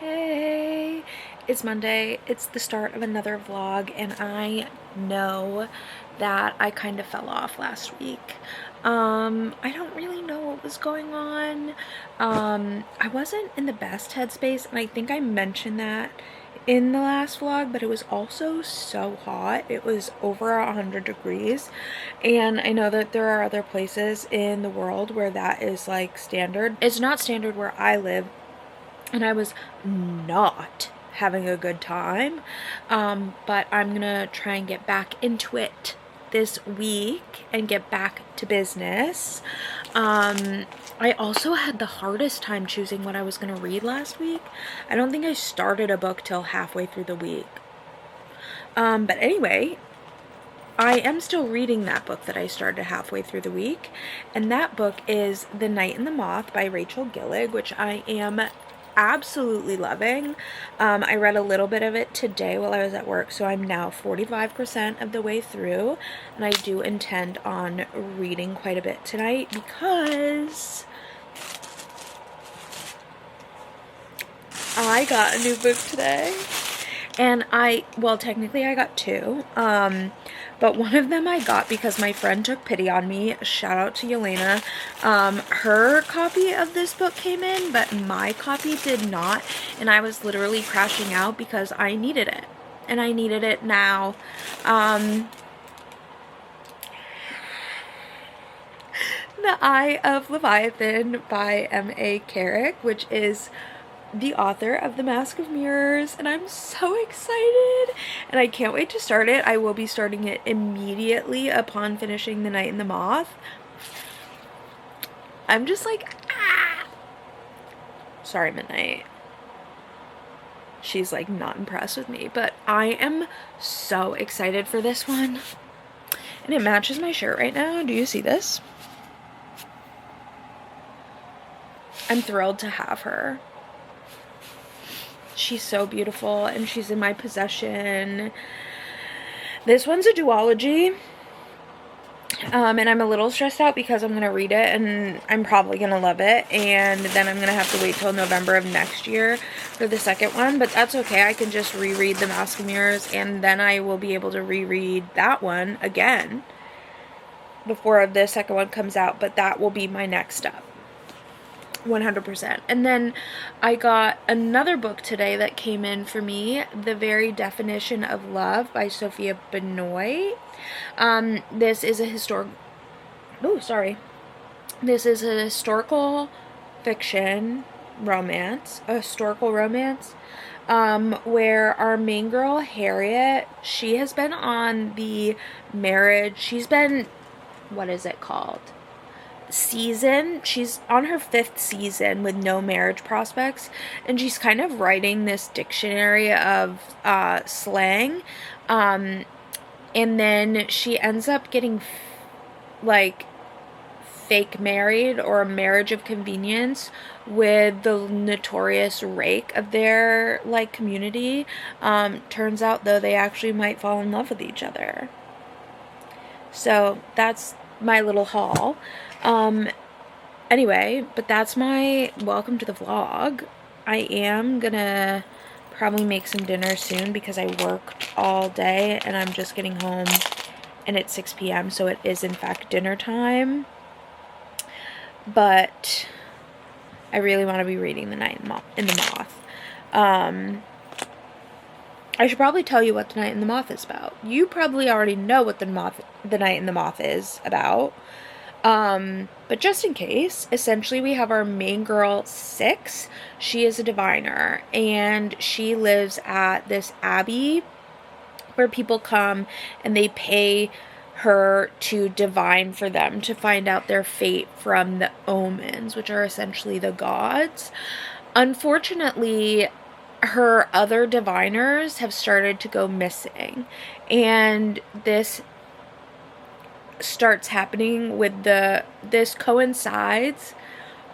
Hey, it's Monday. It's the start of another vlog, and I know that I kind of fell off last week. I don't really know what was going on. I wasn't in the best headspace, and I think I mentioned that in the last vlog, but it was also so hot. It was over 100 degrees, and I know that there are other places in the world where that is like standard. It's not standard where I live, and I was not having a good time. But I'm gonna try and get back into it this week and get back to business. I also had the hardest time choosing what I was gonna read last week. I don't think I started a book till halfway through the week. But anyway, I am still reading that book that I started halfway through the week, and that book is The Night and the Moth by Rachel Gillig, which I am absolutely loving. I read a little bit of it today while I was at work, so I'm now 45% of the way through, and I do intend on reading quite a bit tonight because I got a new book today. And well, technically I got two, but one of them I got because my friend took pity on me. Shout out to Yelena. Her copy of this book came in, but my copy did not, and I was literally crashing out because I needed it, and I needed it now. The Eye of Leviathan by M.A. Carrick, which is the author of The Mask of Mirrors, and I'm so excited, and I can't wait to start it. I will be starting it immediately upon finishing The Night and the Moth. I'm just like, ah! Sorry, Midnight. She's like not impressed with me, but I am so excited for this one, and it matches my shirt right now. Do you see this? I'm thrilled to have her. She's so beautiful, and she's in my possession. This one's a duology, and I'm a little stressed out because I'm going to read it, and I'm probably going to love it, and then I'm going to have to wait till November of next year for the second one, but that's okay. I can just reread The Mask of Mirrors, and then I will be able to reread that one again before the second one comes out, but that will be my next step. 100%. And then I got another book today that came in for me, The Very Definition of Love by Sophia Benoit. This is a historical fiction romance, a historical romance, where our main girl, Harriet, she has been on the marriage, what is it called? Season. She's on her 5th season with no marriage prospects, and she's kind of writing this dictionary of slang, and then she ends up getting like fake married, or a marriage of convenience, with the notorious rake of their like community. Turns out though they actually might fall in love with each other. So that's my little haul. Anyway, but that's my welcome to the vlog. I am gonna probably make some dinner soon because I worked all day and I'm just getting home and it's 6 p.m. so it is in fact dinner time. But I really want to be reading The Night and the Moth. I should probably tell you what The Night and the Moth is about. You probably already know what The Night and the Moth is about. But just in case, essentially we have our main girl, Six. She is a diviner, and she lives at this abbey where people come and they pay her to divine for them, to find out their fate from the omens, which are essentially the gods. Unfortunately, her other diviners have started to go missing, and this starts happening with this coincides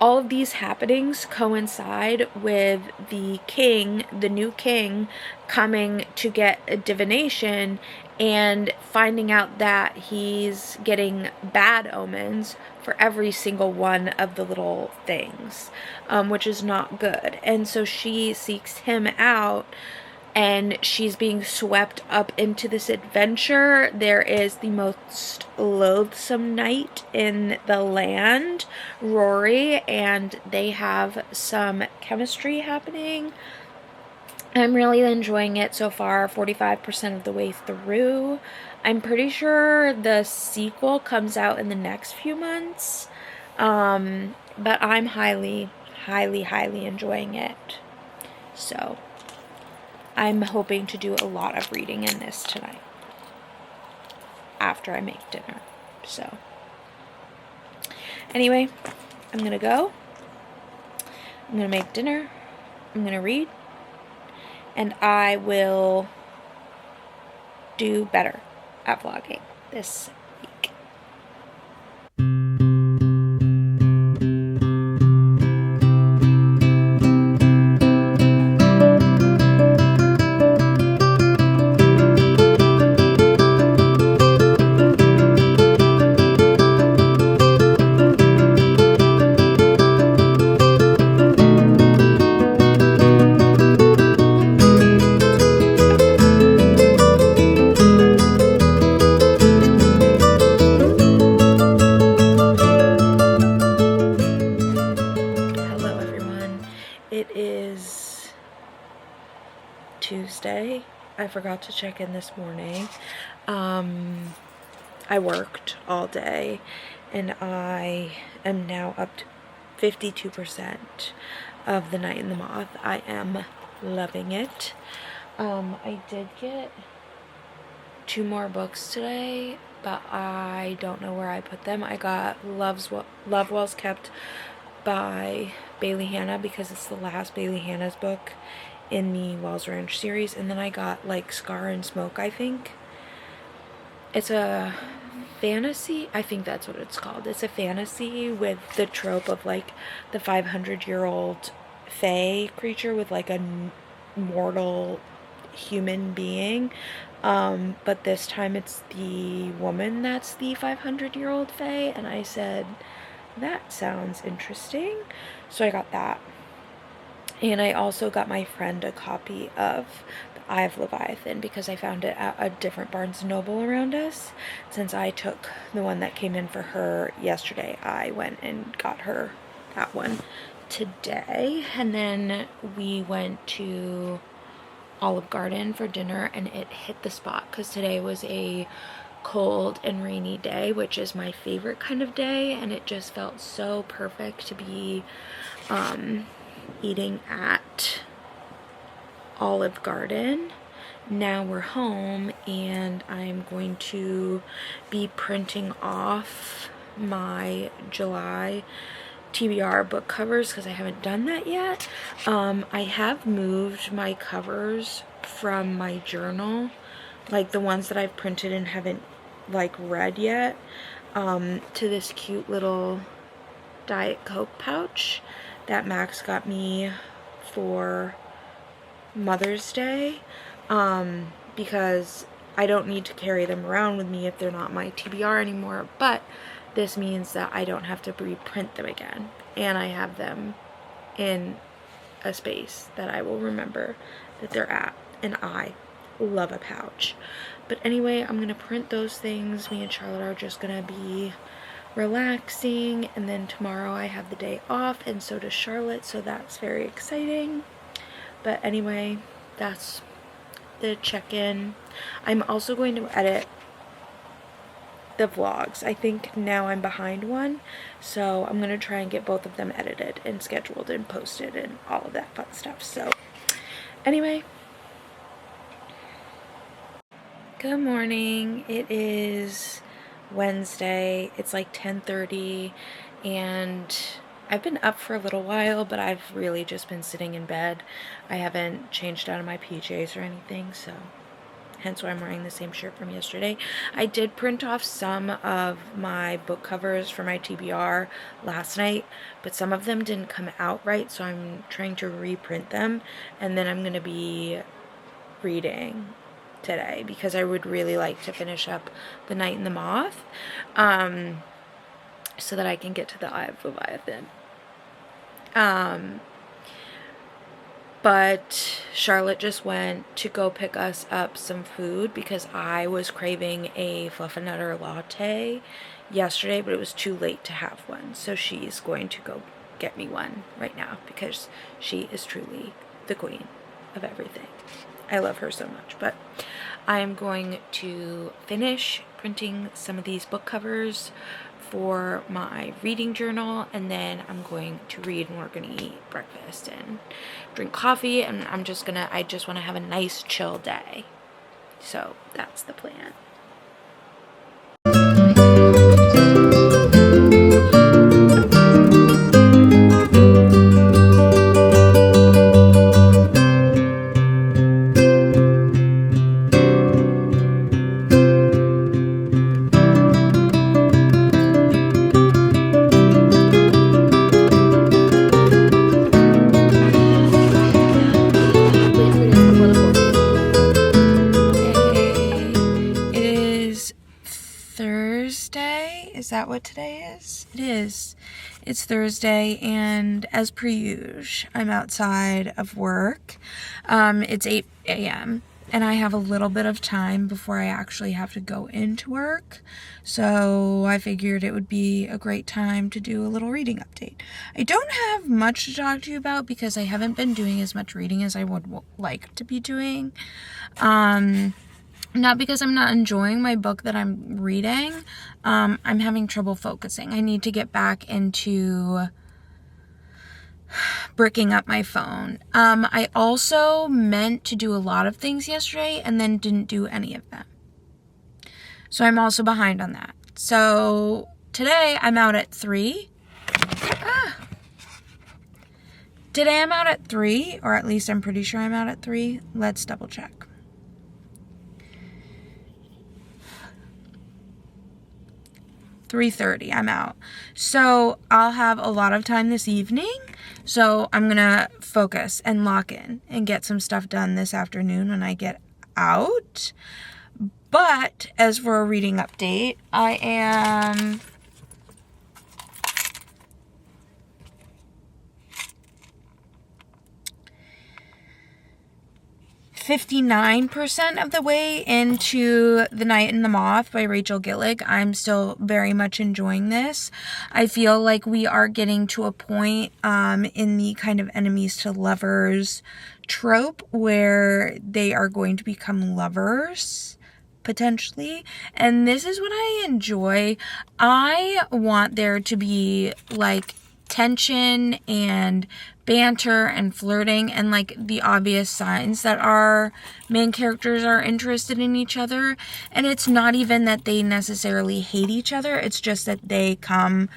all of these happenings coincide with the king, the new king, coming to get a divination and finding out that he's getting bad omens for every single one of the little things, which is not good. And so she seeks him out, and she's being swept up into this adventure. There is the most loathsome knight in the land, Rory, and they have some chemistry happening. I'm really enjoying it so far, 45% of the way through. I'm pretty sure the sequel comes out in the next few months, but I'm highly, highly, highly enjoying it. So I'm hoping to do a lot of reading in this tonight after I make dinner. So anyway, I'm gonna go. I'm gonna make dinner. I'm gonna read. And I will do better at vlogging this week. Tuesday. I forgot to check in this morning. I worked all day and I am now up to 52% of The Night in the Moth. I am loving it. I did get 2 more books today, but I don't know where I put them. I got Love Wells Kept by Bailey Hanna because it's the last Bailey Hanna's book in the Wells Ranch series, and then I got like Scar and Smoke, I think. It's a fantasy, I think that's what it's called. It's a fantasy with the trope of like the 500-year-old fae creature with like a mortal human being, but this time it's the woman that's the 500-year-old fae, and I said, that sounds interesting. So I got that. And I also got my friend a copy of The Eye of Leviathan because I found it at a different Barnes & Noble around us. Since I took the one that came in for her yesterday, I went and got her that one today. And then we went to Olive Garden for dinner, and it hit the spot because today was a cold and rainy day, which is my favorite kind of day, and it just felt so perfect to be eating at Olive Garden. Now we're home and I'm going to be printing off my July TBR book covers because I haven't done that yet. I have moved my covers from my journal, like the ones that I've printed and haven't like read yet, to this cute little Diet Coke pouch that Max got me for Mother's Day, because I don't need to carry them around with me if they're not my TBR anymore, but this means that I don't have to reprint them again, and I have them in a space that I will remember that they're at, and I love a pouch. But anyway, I'm gonna print those things. Me and Charlotte are just gonna be relaxing, and then tomorrow I have the day off, and so does Charlotte, so that's very exciting. But anyway, that's the check-in. I'm also going to edit the vlogs. I think now I'm behind one, so I'm gonna try and get both of them edited and scheduled and posted and all of that fun stuff. So anyway, good morning. It is Wednesday. It's like 10:30 and I've been up for a little while, but I've really just been sitting in bed. I haven't changed out of my PJs or anything, so hence why I'm wearing the same shirt from yesterday. I did print off some of my book covers for my TBR last night, but some of them didn't come out right, so I'm trying to reprint them, and then I'm going to be reading today because I would really like to finish up The Night and the Moth, so that I can get to the Eye of Leviathan. But Charlotte just went to go pick us up some food because I was craving a Fluffernutter latte yesterday, but it was too late to have one. So she's going to go get me one right now because she is truly the queen of everything. I love her so much. But I am going to finish printing some of these book covers for my reading journal, and then I'm going to read, and we're going to eat breakfast and drink coffee, and I just want to have a nice chill day. So that's the plan. Is that what today is? It is. It's Thursday, and as per usual, I'm outside of work. It's 8 a.m., and I have a little bit of time before I actually have to go into work. So I figured it would be a great time to do a little reading update. I don't have much to talk to you about because I haven't been doing as much reading as I would like to be doing. Not because I'm not enjoying my book that I'm reading. I'm having trouble focusing. I need to get back into bricking up my phone. I also meant to do a lot of things yesterday and then didn't do any of them. So I'm also behind on that. So today I'm out at 3. Today I'm out at 3, or at least I'm pretty sure I'm out at 3. Let's double check. 3:30, I'm out. So I'll have a lot of time this evening. So I'm going to focus and lock in and get some stuff done this afternoon when I get out. But as for a reading update, I am 59% of the way into The Night and the Moth by Rachel Gillig. I'm still very much enjoying this. I feel like we are getting to a point in the kind of enemies to lovers trope where they are going to become lovers, potentially. And this is what I enjoy. I want there to be like tension and banter and flirting and like the obvious signs that our main characters are interested in each other. And it's not even that they necessarily hate each other. It's just that they come,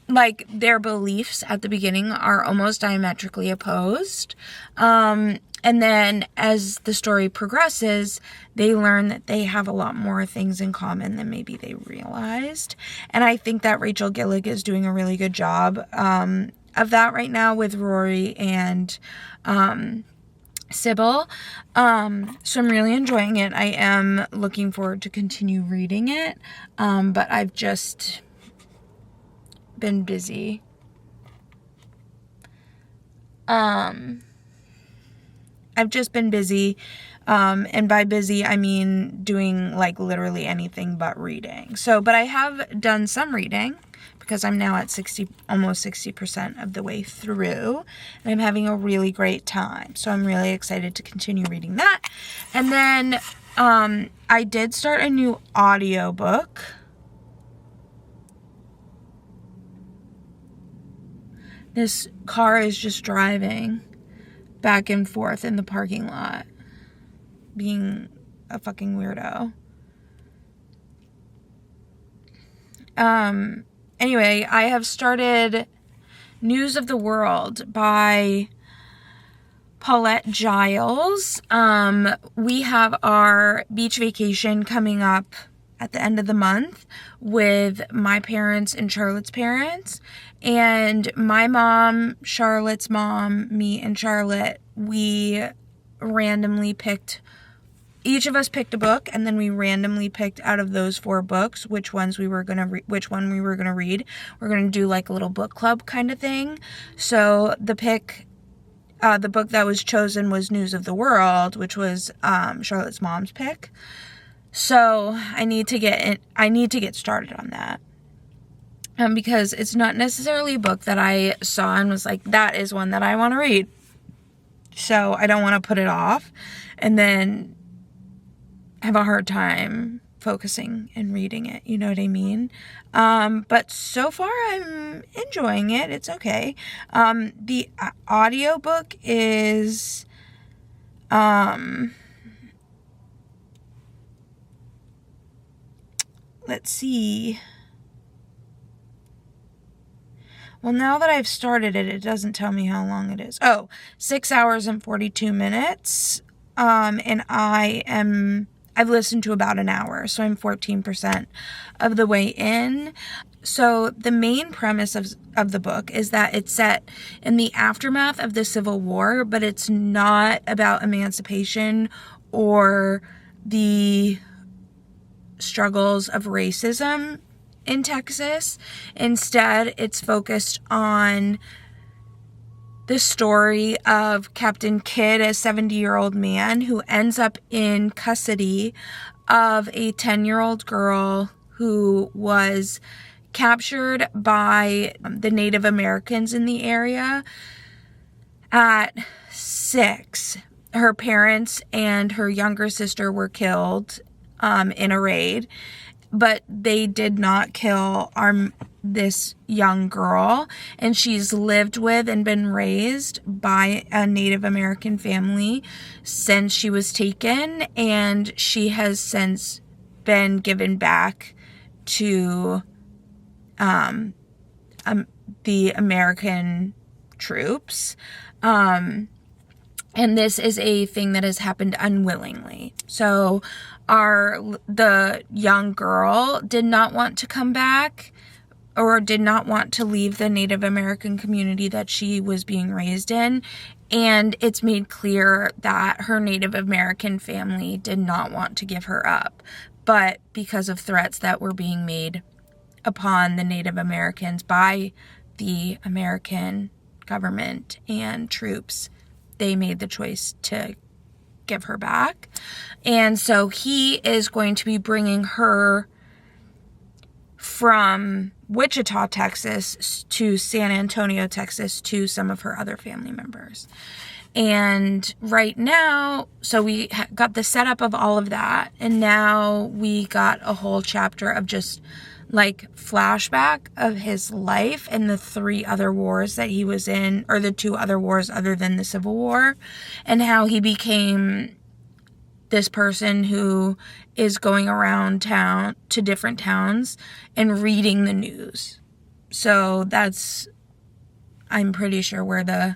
like, their beliefs at the beginning are almost diametrically opposed. And then as the story progresses, they learn that they have a lot more things in common than maybe they realized. And I think that Rachel Gillig is doing a really good job of that right now with Rory and Sybil. So I'm really enjoying it. I am looking forward to continue reading it. But I've just been busy. I've just been busy, and by busy, I mean doing, like, literally anything but reading. So, but I have done some reading, because I'm now at almost 60% of the way through, and I'm having a really great time. So I'm really excited to continue reading that. And then, I did start a new audiobook. This car is just driving back and forth in the parking lot, being a fucking weirdo. Anyway, I have started News of the World by Paulette Giles. We have our beach vacation coming up at the end of the month with my parents and Charlotte's parents. And my mom, Charlotte's mom, me, and Charlotte, we randomly picked, each of us picked a book, and then we randomly picked out of those 4 books which one we were gonna read. We're gonna do like a little book club kind of thing. So the book that was chosen was News of the World, which was Charlotte's mom's pick. So I need to get started on that. Because it's not necessarily a book that I saw and was like, that is one that I want to read. So I don't want to put it off and then have a hard time focusing and reading it. You know what I mean? But so far I'm enjoying it. It's okay. The audiobook is, let's see. Well, now that I've started it, it doesn't tell me how long it is. Oh, 6 hours and 42 minutes. And I've listened to about an hour, so I'm 14% of the way in. So the main premise of the book is that it's set in the aftermath of the Civil War, but it's not about emancipation or the struggles of racism in Texas. Instead, it's focused on the story of Captain Kidd, a 70-year-old man who ends up in custody of a 10-year-old girl who was captured by the Native Americans in the area at 6. Her parents and her younger sister were killed in a raid, but they did not kill this young girl, and she's lived with and been raised by a Native American family since she was taken, and she has since been given back to the American troops. And this is a thing that has happened unwillingly. So the young girl did not want to come back or did not want to leave the Native American community that she was being raised in. And it's made clear that her Native American family did not want to give her up. But because of threats that were being made upon the Native Americans by the American government and troops, they made the choice to give her back. And so he is going to be bringing her from Wichita, Texas to San Antonio, Texas to some of her other family members. And right now, so we got the setup of all of that, and now we got a whole chapter of just like flashback of his life and the 3 other wars that he was in, or the 2 other wars other than the Civil War, and how he became this person who is going around town to different towns and reading the news. So that's, I'm pretty sure, where the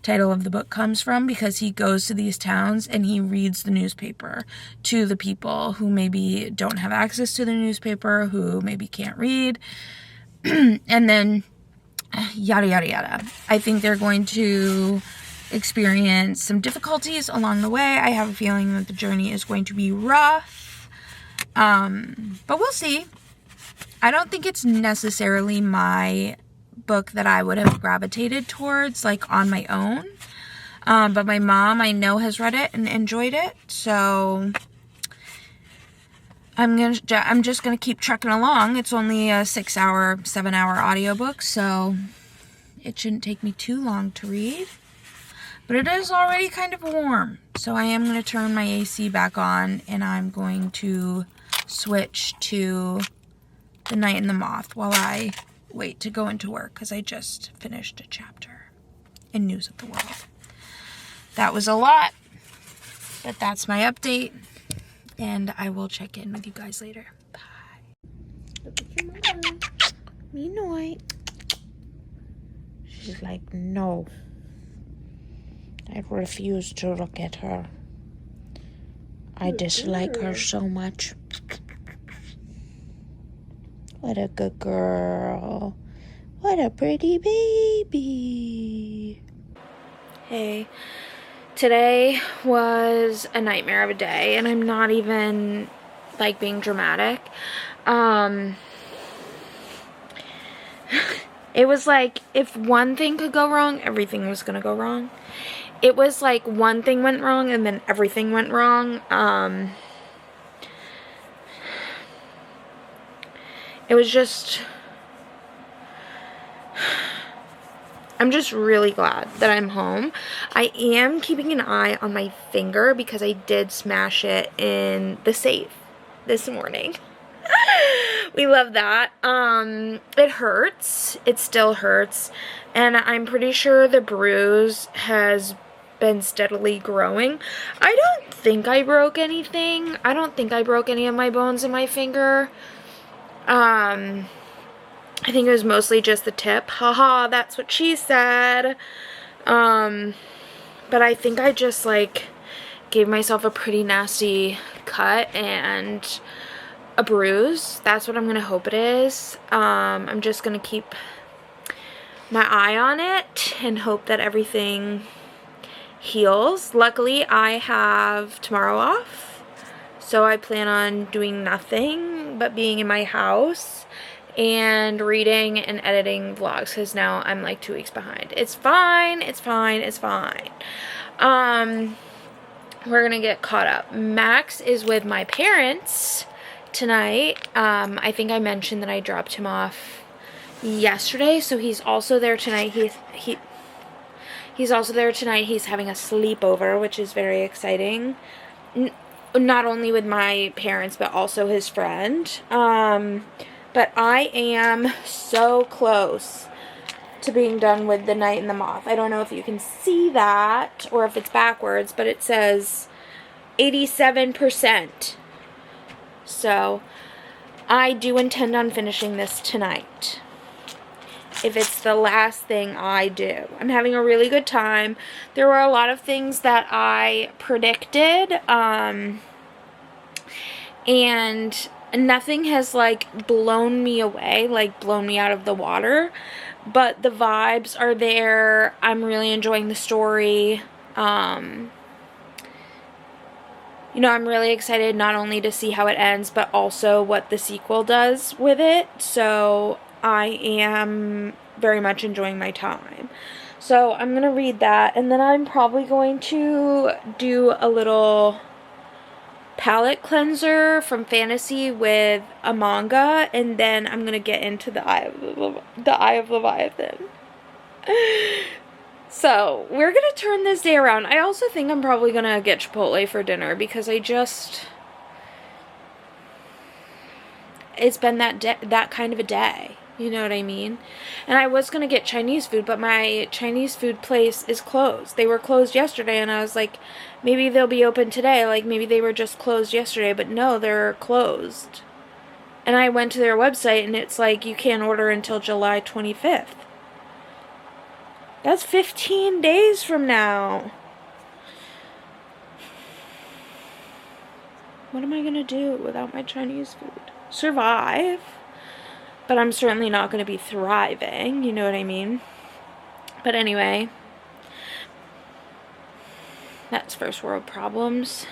title of the book comes from, because he goes to these towns and he reads the newspaper to the people who maybe don't have access to the newspaper, who maybe can't read, and then yada yada yada. I think they're going to experience some difficulties along the way. I have a feeling that the journey is going to be rough, but we'll see. I don't think it's necessarily my book that I would have gravitated towards like on my own, but my mom, I know, has read it and enjoyed it, so I'm just gonna keep trucking along. It's only a 7-hour audiobook, so it shouldn't take me too long to read. But it is already kind of warm, so I am going to turn my AC back on, and I'm going to switch to The Night and the Moth while I wait to go into work, because I just finished a chapter in News of the World. That was a lot, but that's my update, and I will check in with you guys later. Bye. Look at your mama. Me know. She's like, no. I refuse to look at her. I dislike her so much. What a good girl. What a pretty baby. Hey, today was a nightmare of a day, and I'm not even, like, being dramatic. It was like, if one thing could go wrong, everything was gonna go wrong. It was like one thing went wrong, and then everything went wrong. It was just... I'm just really glad that I'm home. I am keeping an eye on my finger because I did smash it in the safe this morning. We love that. It hurts. It still hurts. And I'm pretty sure the bruise has been steadily growing. I don't think I broke anything. I don't think I broke any of my bones in my finger. I think it was mostly just the tip. Haha, that's what she said. But I think I just, like, gave myself a pretty nasty cut and a bruise. That's what I'm gonna hope it is. I'm just gonna keep my eye on it and hope that everything heals. Luckily, I have tomorrow off, so I plan on doing nothing but being in my house and reading and editing vlogs, because now I'm like 2 weeks behind. It's fine, it's fine, it's fine. We're gonna get caught up. Max is with my parents tonight. I think I mentioned that I dropped him off yesterday, so he's also there tonight. He's also there tonight. He's having a sleepover, which is very exciting. Not only with my parents, but also his friend. But I am so close to being done with The Night and the Moth. I don't know if you can see that or if it's backwards, but it says 87%. So I do intend on finishing this tonight, if it's the last thing I do. I'm having a really good time. There were a lot of things that I predicted, and nothing has, like, blown me away, like, blown me out of the water, but the vibes are there. I'm really enjoying the story. You know, I'm really excited not only to see how it ends, but also what the sequel does with it. So I am very much enjoying my time. So I'm going to read that, and then I'm probably going to do a little palette cleanser from Fantasy with a manga, and then I'm going to get into the Eye of Leviathan. So, we're going to turn this day around. I also think I'm probably going to get Chipotle for dinner, because it's been that kind of a day. You know what I mean? And I was going to get Chinese food, but my Chinese food place is closed. They were closed yesterday, and I was like, maybe they'll be open today. Like, maybe they were just closed yesterday, but no, they're closed. And I went to their website, and it's like, you can't order until July 25th. That's 15 days from now. What am I going to do without my Chinese food? Survive. But I'm certainly not going to be thriving, you know what I mean? But anyway, that's first world problems.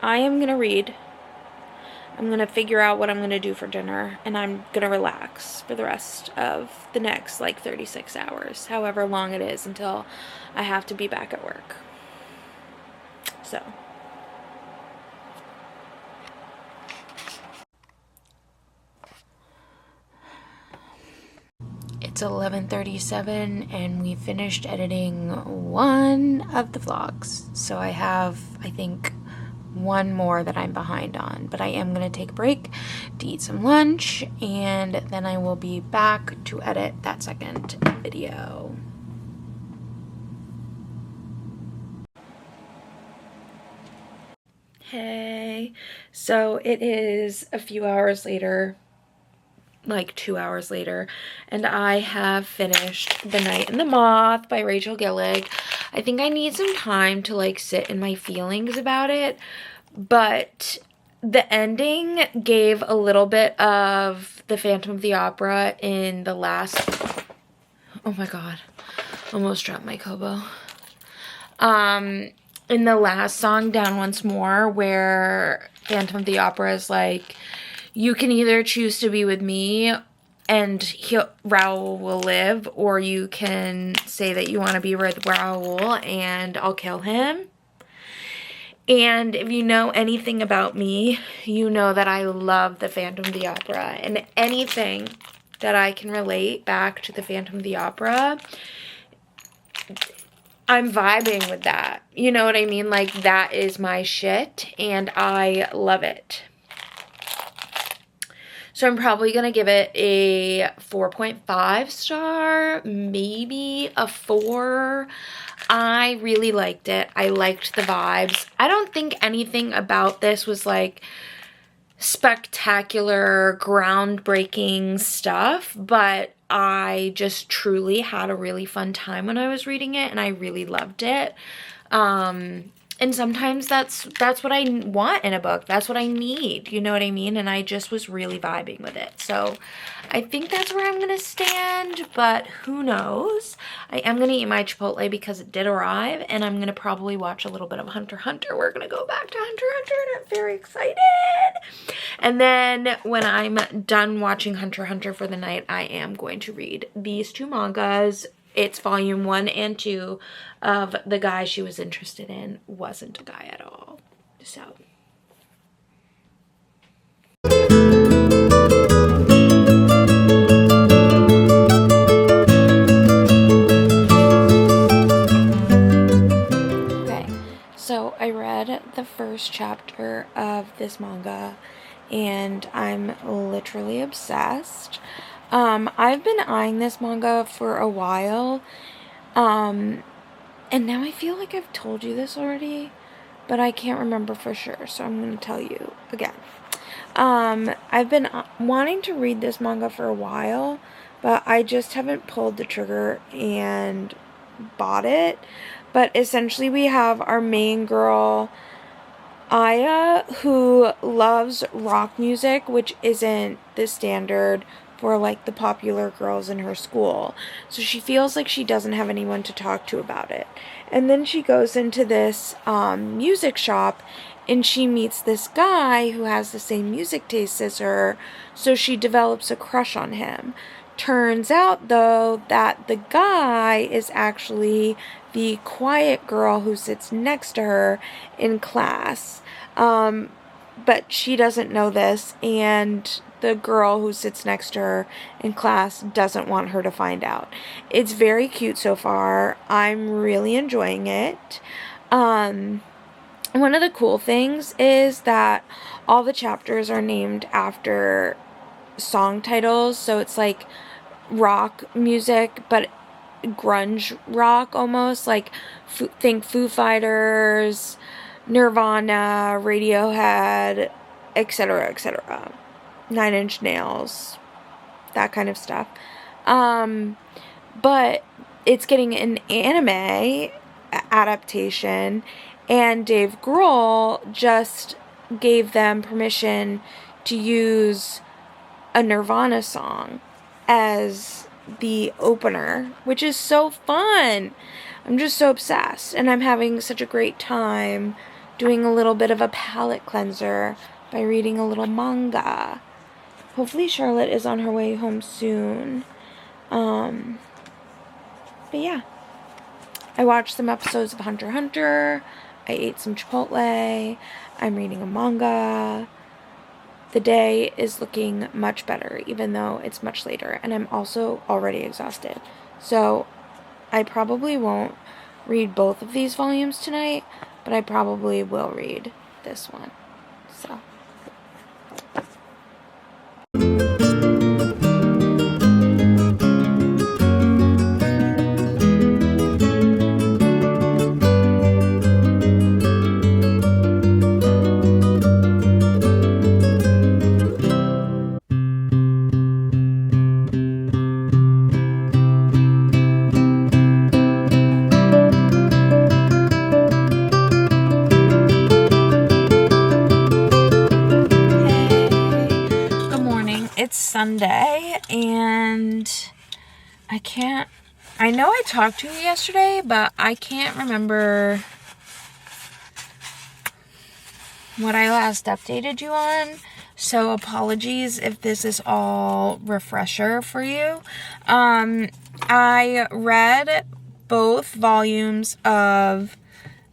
I am going to read. I'm going to figure out what I'm going to do for dinner, and I'm going to relax for the rest of the next, like, 36 hours, however long it is until I have to be back at work. So. It's 11:37, and we finished editing one of the vlogs. So I have, I think, one more that I'm behind on, but I am going to take a break to eat some lunch, and then I will be back to edit that second video. Hey, so it is a few hours later, like 2 hours later, and I have finished The Night and the Moth by Rachel Gillig. I think I need some time to like sit in my feelings about it, but the ending gave a little bit of the Phantom of the Opera in the last, oh my god, almost dropped my Kobo. In the last song, Down Once More, where Phantom of the Opera is like, you can either choose to be with me and Raoul will live, or you can say that you want to be with Raoul and I'll kill him. And if you know anything about me, you know that I love the Phantom of the Opera, and anything that I can relate back to the Phantom of the Opera, I'm vibing with that. You know what I mean? Like, that is my shit, and I love it. So I'm probably going to give it a 4.5 star, maybe a 4. I really liked it. I liked the vibes. I don't think anything about this was like spectacular, groundbreaking stuff, but I just truly had a really fun time when I was reading it, and I really loved it. And sometimes that's what I want in a book. That's what I need, you know what I mean? And I just was really vibing with it. So I think that's where I'm gonna stand, but who knows? I am gonna eat my Chipotle because it did arrive, and I'm gonna probably watch a little bit of Hunter x Hunter. We're gonna go back to Hunter x Hunter, and I'm very excited. And then when I'm done watching Hunter x Hunter for the night, I am going to read these 2 mangas. It's volume 1 and 2 of The Guy She Was Interested In Wasn't a Guy at All. So. Okay, so I read the first chapter of this manga, and I'm literally obsessed. I've been eyeing this manga for a while, and now I feel like I've told you this already, but I can't remember for sure, so I'm going to tell you again. I've been wanting to read this manga for a while, but I just haven't pulled the trigger and bought it. But essentially we have our main girl, Aya, who loves rock music, which isn't the standard for like the popular girls in her school. So she feels like she doesn't have anyone to talk to about it. And then she goes into this music shop, and she meets this guy who has the same music taste as her, so she develops a crush on him. Turns out, though, that the guy is actually the quiet girl who sits next to her in class. But she doesn't know this, and the girl who sits next to her in class doesn't want her to find out. It's very cute so far. I'm really enjoying it. One of the cool things is that all the chapters are named after song titles, so it's like rock music, but grunge rock almost, like think Foo Fighters, Nirvana, Radiohead, etc., etc. 9 Inch Nails, that kind of stuff. But it's getting an anime adaptation, and Dave Grohl just gave them permission to use a Nirvana song as the opener, which is so fun. I'm just so obsessed, and I'm having such a great time doing a little bit of a palate cleanser by reading a little manga. Hopefully Charlotte is on her way home soon. But yeah. I watched some episodes of Hunter x Hunter. I ate some Chipotle. I'm reading a manga. The day is looking much better, even though it's much later. And I'm also already exhausted. So I probably won't read both of these volumes tonight, but I probably will read this one. So. Sunday, and I know I talked to you yesterday, but I can't remember what I last updated you on. So apologies if this is all refresher for you. I read both volumes of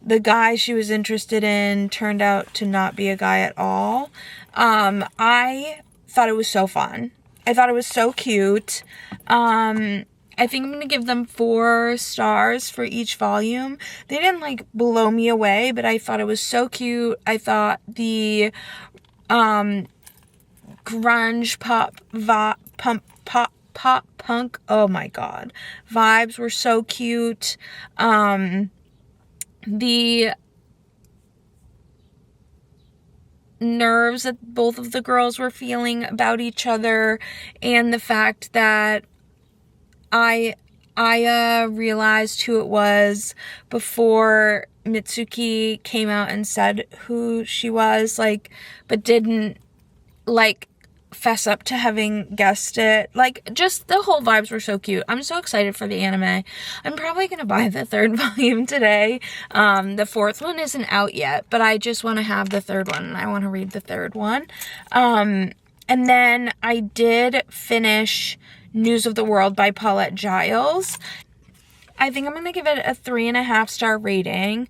The Guy She Was Interested In Turned Out to Not Be a Guy at All. I thought it was so fun. I thought it was so cute. I think I'm going to give them 4 stars for each volume. They didn't, like, blow me away, but I thought it was so cute. I thought the grunge pop punk, oh my god, vibes were so cute. The nerves that both of the girls were feeling about each other, and the fact that I realized who it was before Mitsuki came out and said who she was, like, but didn't, like, fess up to having guessed it. Like, just the whole vibes were so cute. I'm so excited for the anime. I'm probably gonna buy the 3rd volume today. The 4th one isn't out yet, but I just want to have the 3rd one, and I want to read the 3rd one. And then I did finish News of the World by Paulette Giles. I think I'm gonna give it a 3.5-star rating.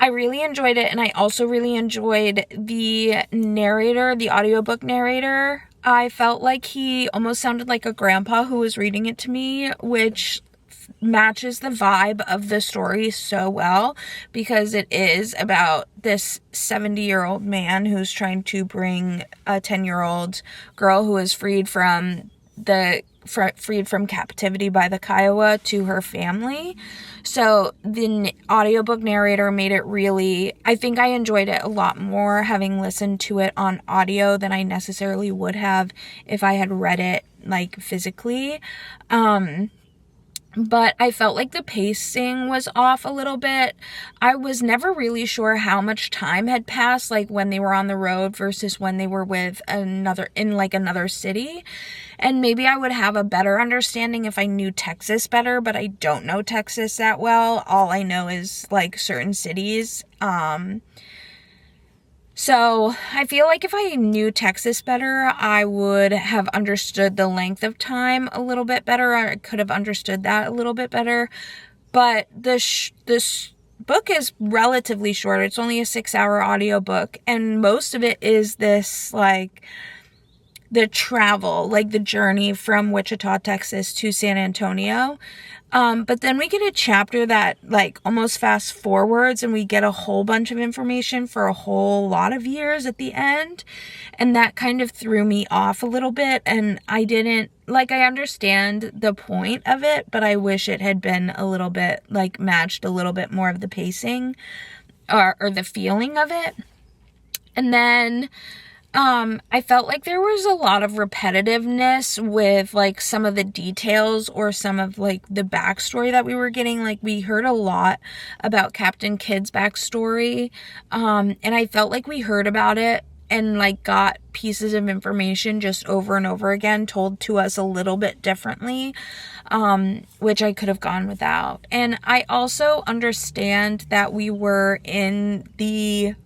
I really enjoyed it, and I also really enjoyed the narrator, the audiobook narrator. I felt like he almost sounded like a grandpa who was reading it to me, which matches the vibe of the story so well, because it is about this 70-year-old man who's trying to bring a 10-year-old girl who is freed from captivity by the Kiowa to her family. So the audiobook narrator made it really, I think I enjoyed it a lot more having listened to it on audio than I necessarily would have if I had read it, like, physically. But I felt like the pacing was off a little bit. I was never really sure how much time had passed, like when they were on the road versus when they were with another city. And maybe I would have a better understanding if I knew Texas better, but I don't know Texas that well. All I know is, like, certain cities. So I feel like if I knew Texas better, I would have understood the length of time a little bit better. I could have understood that a little bit better. But this book is relatively short. It's only a 6-hour audiobook, and most of it is this, like, the travel, like the journey from Wichita, Texas to San Antonio. But then we get a chapter that, like, almost fast forwards, and we get a whole bunch of information for a whole lot of years at the end. And that kind of threw me off a little bit, and I didn't, like, I understand the point of it, but I wish it had been a little bit, like, matched a little bit more of the pacing or the feeling of it. And then I felt like there was a lot of repetitiveness with, like, some of the details or some of, like, the backstory that we were getting. Like, we heard a lot about Captain Kidd's backstory, and I felt like we heard about it and, like, got pieces of information just over and over again told to us a little bit differently, which I could have gone without. And I also understand that we were in the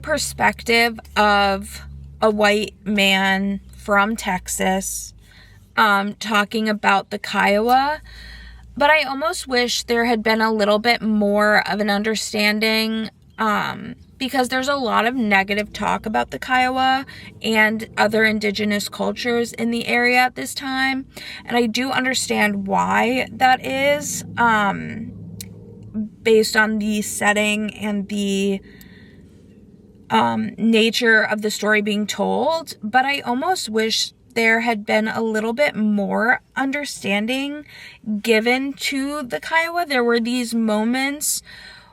perspective of a white man from Texas, talking about the Kiowa, but I almost wish there had been a little bit more of an understanding, because there's a lot of negative talk about the Kiowa and other indigenous cultures in the area at this time, and I do understand why that is, based on the setting and the nature of the story being told, but I almost wish there had been a little bit more understanding given to the Kiowa. There were these moments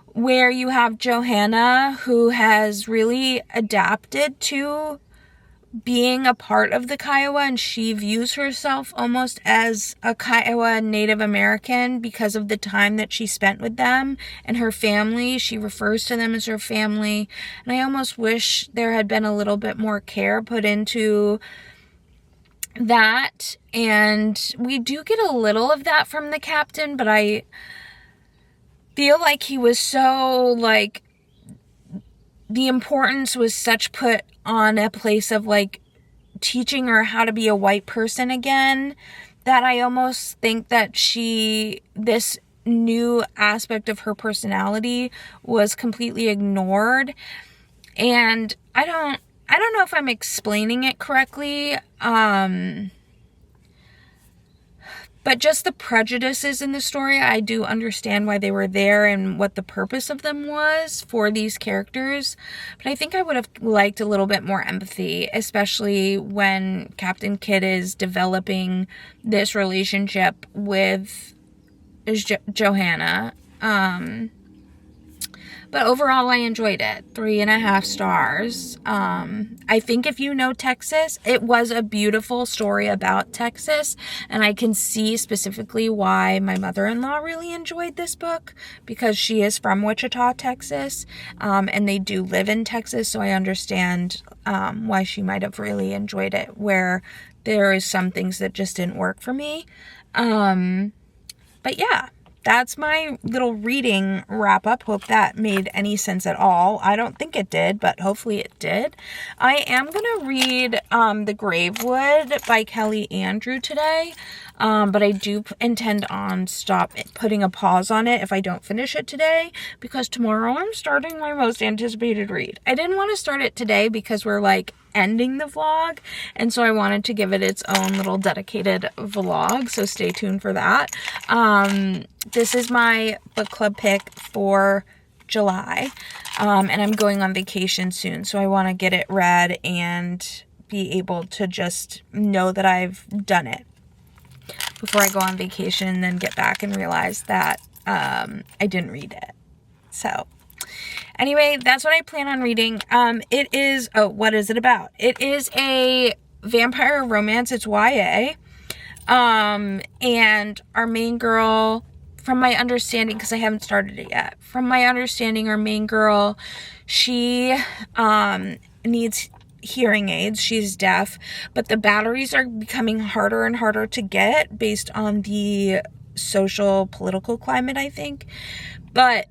where you have Johanna, who has really adapted to being a part of the Kiowa, and she views herself almost as a Kiowa Native American because of the time that she spent with them and her family. She refers to them as her family, and I almost wish there had been a little bit more care put into that. And we do get a little of that from the captain, but I feel like he was so, like, the importance was such put on a place of, like, teaching her how to be a white person again, that I almost think that this new aspect of her personality was completely ignored. And I don't know if I'm explaining it correctly, but just the prejudices in the story, I do understand why they were there and what the purpose of them was for these characters. But I think I would have liked a little bit more empathy, especially when Captain Kidd is developing this relationship with Johanna. But overall, I enjoyed it. 3.5 stars. I think if you know Texas, it was a beautiful story about Texas. And I can see specifically why my mother-in-law really enjoyed this book, because she is from Wichita, Texas. And they do live in Texas. So I understand why she might have really enjoyed it, where there is some things that just didn't work for me. But yeah. That's my little reading wrap up. Hope that made any sense at all. I don't think it did, but hopefully it did. I am going to read The Gravewood by Kelly Andrew today. But I do intend on putting a pause on it if I don't finish it today, because tomorrow I'm starting my most anticipated read. I didn't want to start it today because we're like ending the vlog, and so I wanted to give it its own little dedicated vlog, so stay tuned for that. This is my book club pick for July, and I'm going on vacation soon, so I want to get it read and be able to just know that I've done it before I go on vacation and then get back and realize that I didn't read it. So anyway, that's what I plan on reading. It is, what is it about? It is a vampire romance. It's YA. And our main girl, from my understanding, because I haven't started it yet, from my understanding, our main girl, she needs hearing aids. She's deaf, but the batteries are becoming harder and harder to get based on the social political climate, I think. But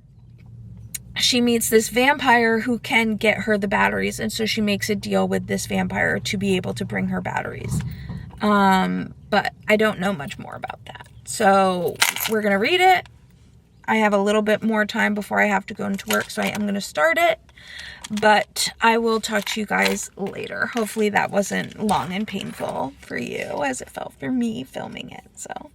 she meets this vampire who can get her the batteries, and so she makes a deal with this vampire to be able to bring her batteries. But I don't know much more about that. So we're gonna read it. I have a little bit more time before I have to go into work, so I am gonna start it. But I will talk to you guys later. Hopefully that wasn't long and painful for you as it felt for me filming it. So.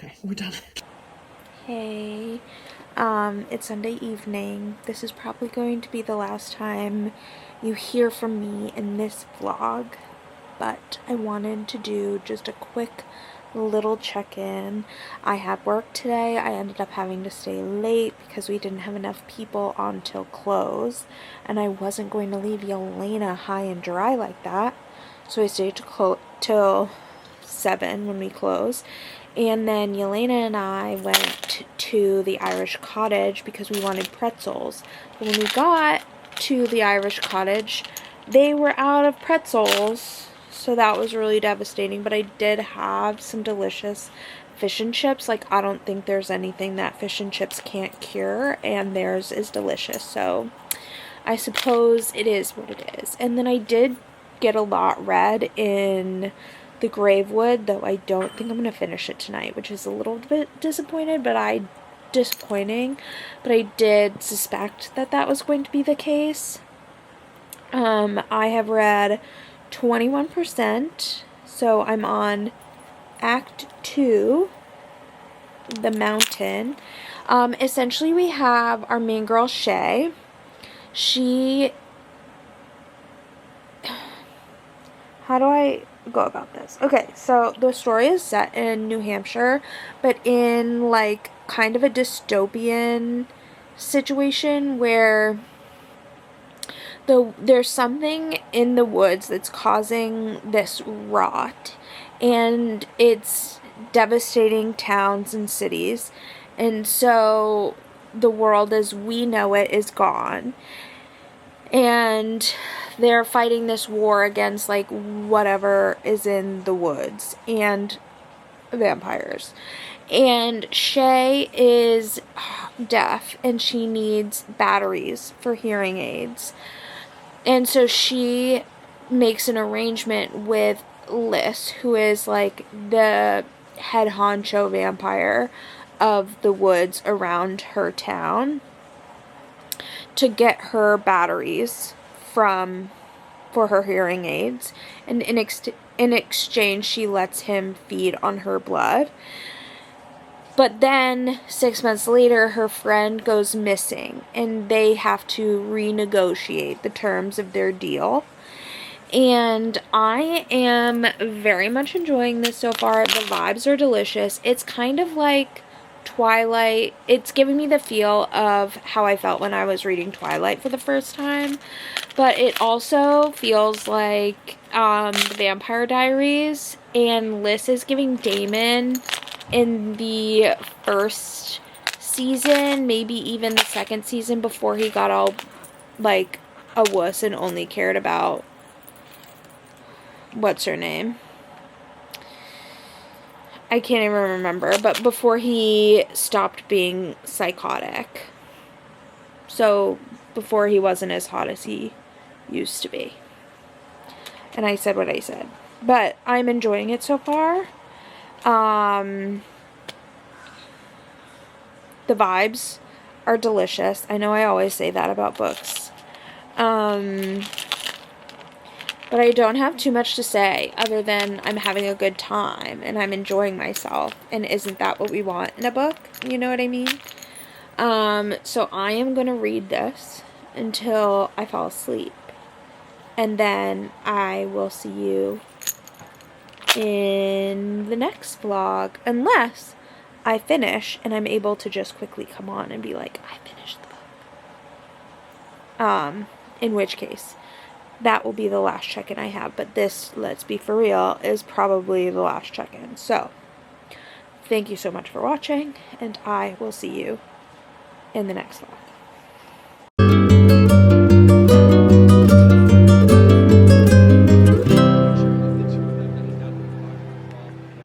Okay, we're done. Hey, it's Sunday evening. This is probably going to be the last time you hear from me in this vlog, but I wanted to do just a quick little check-in. I had work today. I ended up having to stay late because we didn't have enough people on till close, and I wasn't going to leave Yelena high and dry like that, so I stayed till 7 when we closed. And then Yelena and I went to the Irish Cottage because we wanted pretzels. But when we got to the Irish Cottage, they were out of pretzels, so that was really devastating. But I did have some delicious fish and chips. Like, I don't think there's anything that fish and chips can't cure, and theirs is delicious. So I suppose it is what it is. And then I did get a lot read in the Gravewood, though I don't think I'm going to finish it tonight, which is a little bit disappointing, but I did suspect that that was going to be the case. I have read 21%, so I'm on Act 2, The Mountain. Essentially, we have our main girl, Shay. How do I go about this? Okay, so the story is set in New Hampshire, but in like kind of a dystopian situation where there's something in the woods that's causing this rot, and it's devastating towns and cities, and so the world as we know it is gone, and they're fighting this war against like whatever is in the woods and vampires. And Shay is deaf and she needs batteries for hearing aids. And so she makes an arrangement with Liz, who is like the head honcho vampire of the woods around her town, to get her batteries for her hearing aids, and in exchange she lets him feed on her blood. But then 6 months later, her friend goes missing, and they have to renegotiate the terms of their deal. And I am very much enjoying this so far. The vibes are delicious. It's kind of like Twilight. It's giving me the feel of how I felt when I was reading Twilight for the first time, but it also feels like the Vampire Diaries, and Liz is giving Damon in the first season, maybe even the second season, before he got all like a wuss and only cared about what's her name? I can't even remember, but before he stopped being psychotic. So, before he wasn't as hot as he used to be. And I said what I said. But I'm enjoying it so far. The vibes are delicious. I know I always say that about books. But I don't have too much to say other than I'm having a good time and I'm enjoying myself. And isn't that what we want in a book? You know what I mean? So I am going to read this until I fall asleep. And then I will see you in the next vlog. Unless I finish and I'm able to just quickly come on and be like, I finished the book. In which case, that will be the last check-in I have. But this, let's be for real, is probably the last check-in. So, thank you so much for watching, and I will see you in the next vlog.